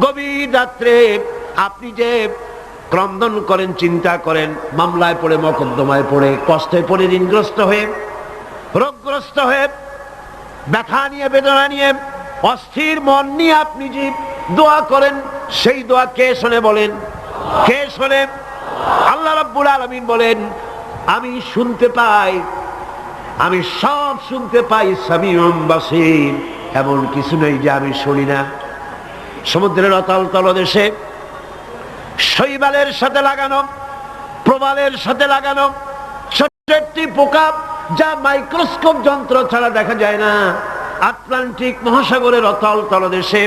গভীর রাত্রে আপনি যে ক্রন্দন করেন, চিন্তা করেন, মামলায় পড়ে, মকদ্দমায় পড়ে, কষ্টে পড়ে, ঋণগ্রস্ত হয়ে, রোগগ্রস্ত হয়ে, ব্যথা নিয়ে, বেদনা নিয়ে, অস্থির মন নিয়ে আপনি যে দোয়া করেন, সেই দোয়া কে শোনে বলেন? কে শোনে? আল্লাহ রাব্বুল আলামিন বলেন, আমি শুনতে পাই, আমি সব শুনতে পাই, সামিউম বাসীর। এমন কিছু নেই যে আমি শুনি না। সমুদ্রের অতল তলদেশে শৈবালের সাথে লাগানো, প্রবালের সাথে লাগানো ছোট্ট একটি পোকা, যা মাইক্রোস্কোপ যন্ত্র ছাড়া দেখা যায় না, আটলান্টিক মহাসাগরের অতল তলদেশে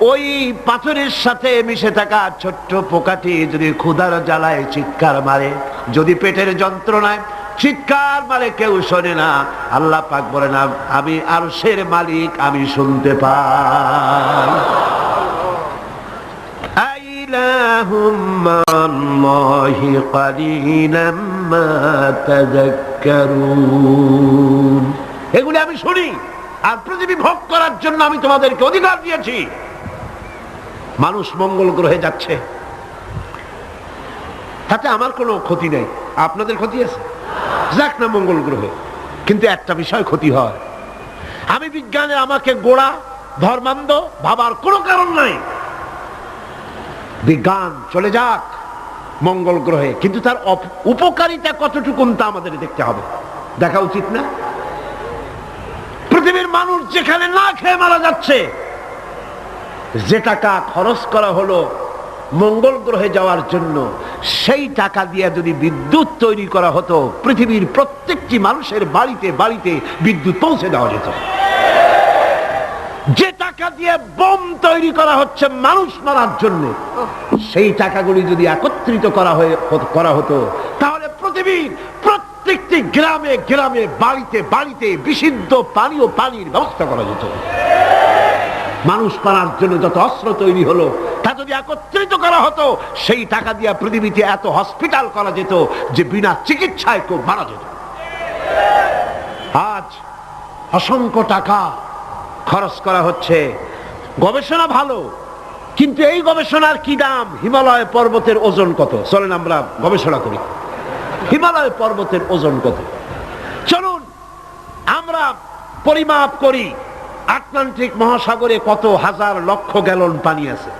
ওই পাথরের সাথে মিশে থাকা ছোট্ট পোকাটি যদি ক্ষুধার জ্বালায় চিৎকার মারে, যদি পেটের যন্ত্রণায় চিৎকার মারে, কেউ শোনে না। আল্লাহ পাক বলেন, আমি আরশের মালিক, আমি শুনতে পাই। আইলাহুম মাল্লাহি কালিলাম মা তাযাক্কারুন। এগুলি আমি শুনি, আর পৃথিবী ভোগ করার জন্য আমি তোমাদেরকে অধিকার দিয়েছি। মানুষ মঙ্গল গ্রহে যাচ্ছে, তাতে আমার কোনো ক্ষতি নেই। আপনাদের ক্ষতি আছে? যাক না মঙ্গল গ্রহে, কিন্তু একটা বিষয় ক্ষতি হয়। আমি বিজ্ঞানে আমাকে গোড়া ধর্মান্ধ ভাবার কোনো কারণ নাই। বিজ্ঞান চলে যাক মঙ্গল গ্রহে, কিন্তু তার উপকারিতা কতটুকু তা আমাদের দেখতে হবে, দেখা উচিত না? পৃথিবীর মানুষ যেখানে না খেয়ে মারা যাচ্ছে, যে টাকা খরচ করা হলো মঙ্গল গ্রহে যাওয়ার জন্য, সেই টাকা দিয়ে যদি বিদ্যুৎ তৈরি করা হতো, পৃথিবীর প্রত্যেকটি মানুষের বাড়িতে বাড়িতে বিদ্যুৎ পৌঁছে দেওয়া যেত। যে টাকা দিয়ে বোম তৈরি করা হচ্ছে মানুষ মারার জন্য, সেই টাকাগুলি যদি একত্রিত করা হতো, তাহলে পৃথিবীর প্রত্যেকটি গ্রামে গ্রামে, বাড়িতে বাড়িতে বিশুদ্ধ পানি ও পানির ব্যবস্থা করা যেত। মানুষ মারার জন্য যত অস্ত্র তৈরি হলো, তা যদি একত্রিত করা হতো, সেই টাকা দিয়ে পৃথিবীতে এত হসপিটাল করা যেত যে বিনা চিকিৎসায় কেউ মারা যেত। আজ অসংখ্য টাকা খরচ করা হচ্ছে, গবেষণা ভালো, কিন্তু এই গবেষণার কি দাম? হিমালয় পর্বতের ওজন কত? চলেন আমরা গবেষণা করি, হিমালয় পর্বতের ওজন কত। চলুন আমরা পরিমাপ করি, আটলান্টিক মহাসাগরে কত হাজার লক্ষ গ্যালন পানি আছে।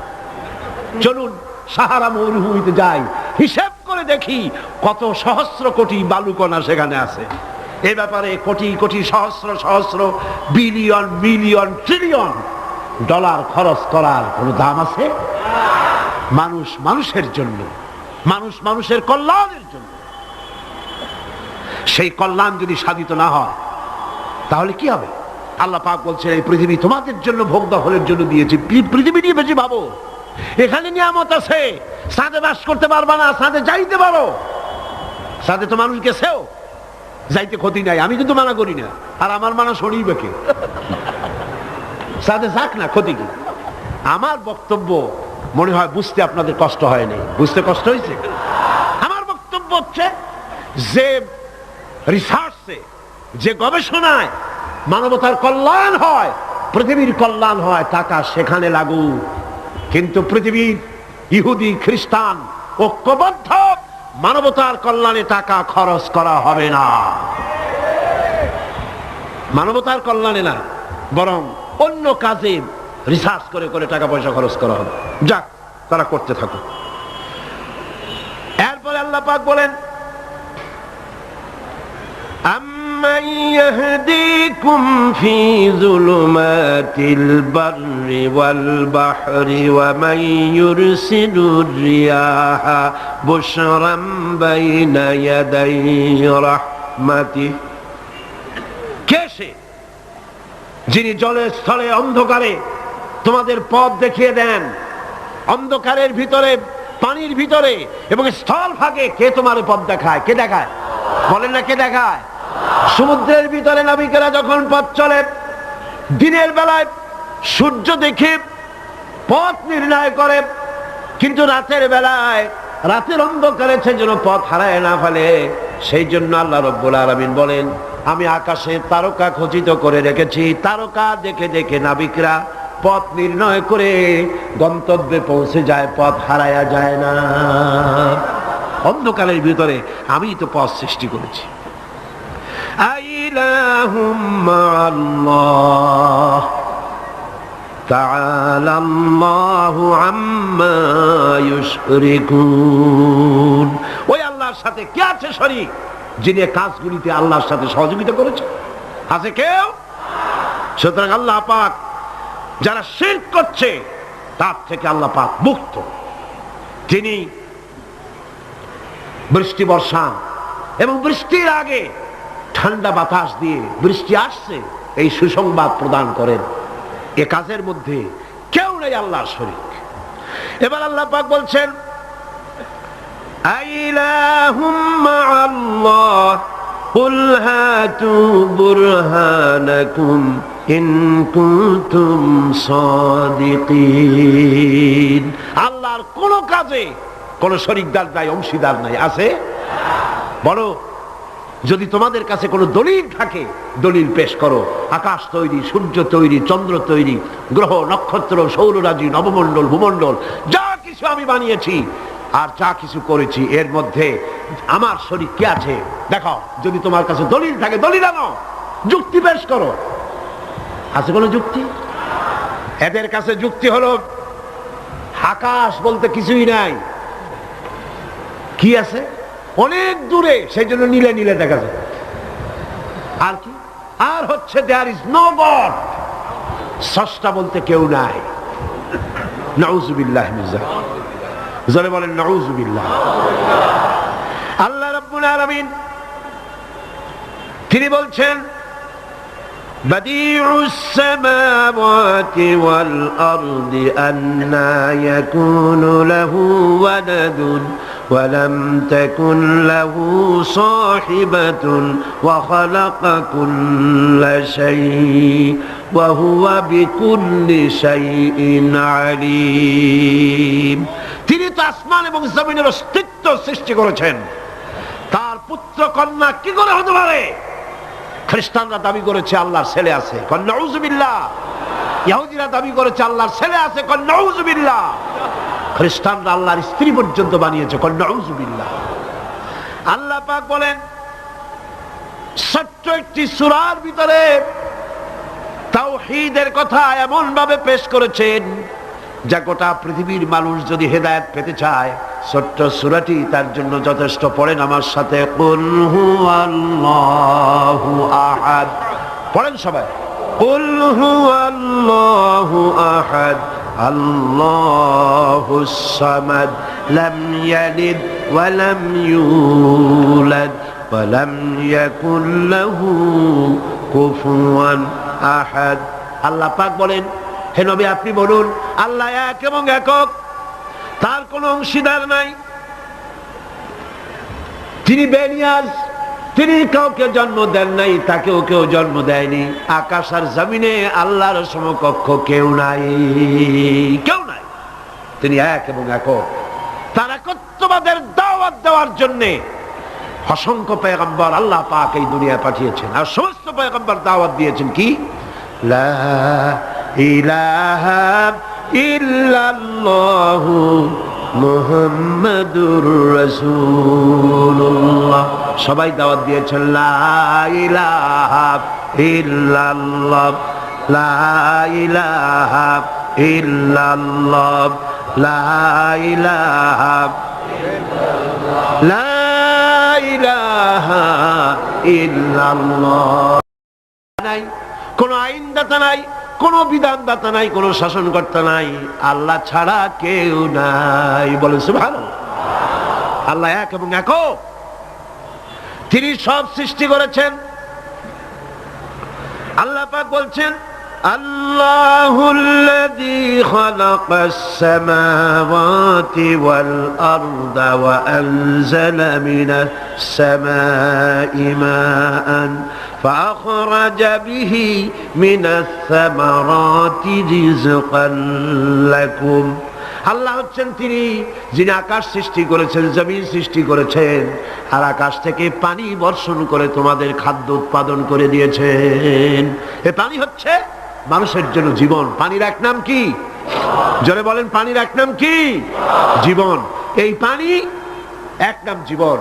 চলুন সাহারা মরুভূমিতে যাই, হিসাব করে দেখি কত সহস্র কোটি বালুকণা সেখানে আছে। এ ব্যাপারে কোটি কোটি সহস্র সহস্র বিলিয়ন মিলিয়ন ট্রিলিয়ন ডলার খরচ করার কোনো দাম আছে? মানুষ মানুষের জন্য, মানুষ মানুষের কল্যাণের জন্য। সেই কল্যাণ যদি সাধিত না হয়, তাহলে কি হবে? আল্লাহ পাক বলছেন, এই পৃথিবী তোমাদের জন্য ভোগ দখলের জন্য দিয়েছি। পৃথিবী নিয়ে বেশি ভাবো, এখানে নিয়ামত আছে। সাথে বাস করতে পারবা না, সাথে যাইতে পারো, সাথে তো মানুষ গেছেও, যাইতে ক্ষতি নাই, আমি কিন্তু মানা করি না। আর আমার মানা শরীর বেঁকে, সাথে যাক না, ক্ষতি কি? আমার বক্তব্য মনে হয় বুঝতে আপনাদের কষ্ট হয়নি। বুঝতে কষ্ট হয়েছে? আমার বক্তব্য হচ্ছে যে রিসার্চে, যে গবেষণায় মানবতার কল্যাণ হয়, পৃথিবীর কল্যাণ হয়, টাকা সেখানে লাগুক। কিন্তু পৃথিবীর ইহুদি খ্রিস্টান ঐক্যবদ্ধ, মানবতার কল্যাণে টাকা খরচ করা হবে না। মানবতার কল্যাণে না, বরং অন্য কাজে রিসার্চ করে করে টাকা পয়সা খরচ করা হবে। যাক, তারা করতে থাকুক। এরপরে আল্লাহ পাক বলেন, আম্মান ইয়াহদিকুম ফি যুলুমাতিল বাররি ওয়াল বাহরি ওয়া মান ইউরসিলুর রিয়াহা বুশরাম বাইনা ইয়াদাই রাহমাতিহি। কে সে যিনি জলে স্থলে অন্ধকারে তোমাদের পথ দেখিয়ে দেন? অন্ধকারের ভিতরে, পানির ভিতরে এবং স্থল ভাগে কে তোমার পথ দেখায়? কে দেখায়? বলেন না, কে দেখায়? সমুদ্রের ভিতরে নাবিকেরা যখন পথ চলে, দিনের বেলায় সূর্য দেখে পথ নির্ণয় করে, কিন্তু রাতের বেলায়, রাতের অন্ধকারে সে যেন পথ হারায় না ফেলে, সেই জন্য আল্লাহ রাব্বুল আলামিন বলেন, আমি আকাশে তারকা খচিত করে রেখেছি। তারকা দেখে দেখে নাবিকরা পথ নির্ণয় করে গন্তব্যে পৌঁছে যায়, পথ হারায়া যায় না। অন্ধকারের ভিতরে আমি তো পথ সৃষ্টি করেছি। আইলাহুম মাআল্লাহ তাআলা আল্লাহু আম্মা ইউশরিকুন। ওই আল্লাহর সাথে কে আছে শরীক, যিনি কাজগুলিতে আল্লাহর সাথে সহযোগিতা করেছে? আছে কেউ? সুতরাং আল্লাহ পাক যারা শিরক করছে তার থেকে আল্লাহ পাক মুক্ত। তিনি বৃষ্টি বর্ষান এবং বৃষ্টির আগে ঠান্ডা বাতাস দিয়ে বৃষ্টি আসছে এই সুসংবাদ প্রদান করেন। এ কাজের মধ্যে কেউ নেই আল্লাহর শরীক। এবার আল্লাহ পাক বলছেন আইলাহুম মাআল্লাহ কুল হাতু বুরহানাকুম ইন কুনতুম সাদিকিন। আল্লাহর কোন কাজে কোন শরীকদার নাই, অংশীদার নাই। আছে? বলো, যদি তোমাদের কাছে কোনো দলিল থাকে দলিল পেশ করো। আকাশ তৈরি, সূর্য তৈরি, চন্দ্র তৈরি, গ্রহ নক্ষত্র, সৌররাজি, নবমণ্ডল, ভূমণ্ডল, যা কিছু আমি বানিয়েছি আর যা কিছু করেছি এর মধ্যে আমার শরীক কে আছে দেখাও। যদি তোমার কাছে দলিল থাকে দলিল আনো, যুক্তি পেশ করো। আছে কোনো যুক্তি? এদের কাছে যুক্তি হলো আকাশ বলতে কিছুই নাই। কি আছে? অনেক দূরে, সেই জন্য নীলে নীলে দেখা যায়। আর কি? আর হচ্ছে দেয়ার ইজ নো গড, স্রষ্টা বলতে কেউ নাই। নাউযুবিল্লাহ মিন যালিক। জোরে বলেন নাউযুবিল্লাহ। আল্লাহ রাব্বুল আলামিন তিনি বলছেন বাদিউস সামাওয়াতি ওয়াল আরদি আন্না ইয়াকুনু লাহু ওয়ালাদুন ওয়ালাম তাকুন লাহু সাহিবাতুন ওয়া খালাকা কুল্লা শাইইন ওয়া হুয়া বিকুল্লি শাইইন আলীম। তিনি তো আসমান এবং জমিনের অস্তিত্ব সৃষ্টি করেছেন, তার পুত্র কন্যা কি করে হতে পারে? খ্রিস্টানরা দাবি করেছে আল্লাহর ছেলে আছে, কন নাউযুবিল্লাহ। ইহুদিরা দাবি করেছে আল্লাহর ছেলে আছে, কন নাউযুবিল্লাহ। খ্রিস্টানরা আল্লাহর স্ত্রী পর্যন্ত বানিয়েছে, কন নাউযুবিল্লাহ। আল্লাহ পাক বলেন ছোট্ট একটি সূরার ভিতরে তাওহীদের কথা এমন ভাবে পেশ করেছেন যা গোটা পৃথিবীর মানুষ যদি হেদায়েত পেতে চায় ছোট্ট সূরাটি তার জন্য যথেষ্ট। পড়েন আমার সাথে, কুল হুয়াল্লাহু আহাদ। পড়েন সবাই, কুল হুয়াল্লাহু আহাদ আল্লাহুস সামাদ লাম ইয়ালিদ ওয়া লাম ইউলাদ ওয়া লাম ইয়াকুল লাহু কুফুয়ান আহাদ। আল্লাহ পাক বলেন, হে নবী আপনি বলুন আল্লাহ এক এবং একক, তার কোনো অংশীদার নাই, তিনি বেনিয়াজ, তিনি কাউকে জন্ম দেন নাই, তাকেও কেউ জন্ম দেয়নি। আকাশ আর জমিনে আল্লাহর সমকক্ষ কেউ নাই, কেউ নাই। তিনি এক এবং একক। তার একত্ববাদের দাওয়াত দেওয়ার জন্য অসংখ্য পয়গম্বর আল্লাহ পাক এই দুনিয়ায় পাঠিয়েছেন, আর সমস্ত পয়গম্বর দাওয়াত দিয়েছেন কি? লা ইলাহা ইল্লাল্লাহু মুহাম্মাদুর রাসূলুল্লাহ। সবাই দাওয়াত দিয়েছেন লা ইলাহা ইল্লাল্লাহ, লা ইলাহা ইল্লাল্লাহ, লা ইলাহা ইল্লাল্লাহ, লা ইলাহা ইল্লাল্লাহ। নাই কোন আইনদাতা নাই, কোন বিধানদাতা নাই, কোন শাসনকর্তা নাই, আল্লাহ ছাড়া কেউ নাই। বলেন সুবহানাল্লাহ। আল্লাহ এক এবং একক, তিনি সব সৃষ্টি করেছেন। আল্লাহ পাক বলছেন আল্লাহুল্লাযী খালাকাস সামাওয়াতি ওয়াল আরদা ওয়া আনজালা মিনাস সামাই মাআন فأخرج به من الثمرات رزقا لكم। আল্লাহ হচ্ছেন তিনি যিনি আকাশ সৃষ্টি করেছেন, জমিন সৃষ্টি করেছেন, আর আকাশ থেকে পানি বর্ষণ করে তোমাদের খাদ্য উৎপাদন করে দিয়েছেন। এ পানি হচ্ছে মানুষের জন্য জীবন। পানির এক নাম কি? জোরে বলেন, পানির এক নাম কি? জীবন। এই পানি এক নাম জীবন।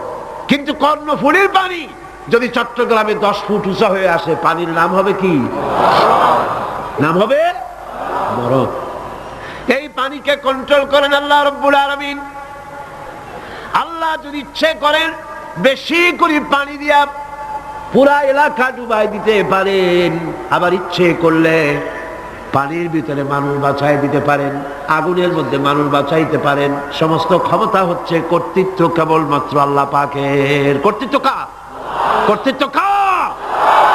কিন্তু কর্ণফুলীর পানি যদি চট্টগ্রামে 10 ফুট উঁচা হয়ে আসে, পানির নাম হবে কি? নাম হবে মরণ। এই পানিকে কন্ট্রোল করেন আল্লাহ রাব্বুল আলামিন। আল্লাহ যদি ইচ্ছে করেন বেশি করে পানি দিয়া পুরা এলাকা ডুবাই দিতে পারেন, আবার ইচ্ছে করলে পানির ভিতরে মানুষ বাঁচাই দিতে পারেন, আগুনের মধ্যে মানুষ বাঁচাইতে পারেন। সমস্ত ক্ষমতা হচ্ছে, কর্তৃত্ব কেবলমাত্র আল্লাহ পাকের। কর্তৃত্ব কার? কর্তৃত্ব কার?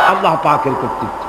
আল্লাহ পাকের কর্তৃত্ব।